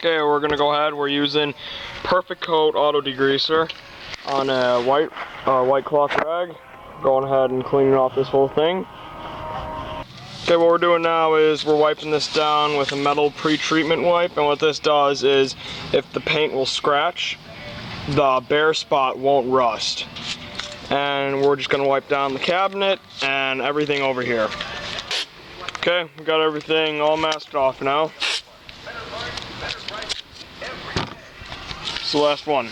Okay, we're gonna go ahead. We're using Perfect Coat Auto Degreaser on a white cloth rag. Going ahead and cleaning off this whole thing. Okay, what we're doing now is we're wiping this down with a metal pre-treatment wipe, and what this does is if the paint will scratch, the bare spot won't rust. And we're just gonna wipe down the cabinet and everything over here. Okay, we got everything all masked off now. It's the last one.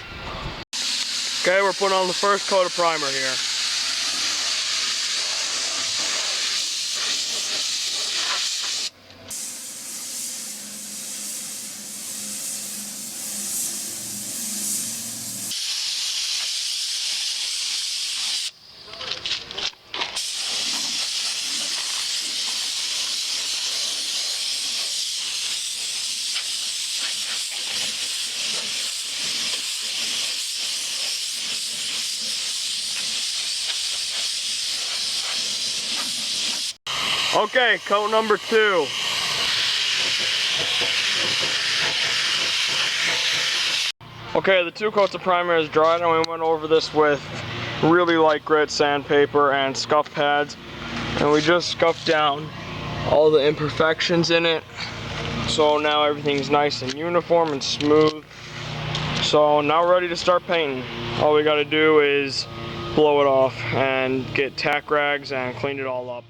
Okay, we're putting on the first coat of primer here. Okay, coat number 2. Okay, the 2 coats of primer is dried, and we went over this with really light grit sandpaper and scuff pads, and we just scuffed down all the imperfections in it. So now everything's nice and uniform and smooth. So now we're ready to start painting. All we gotta do is blow it off and get tack rags and clean it all up.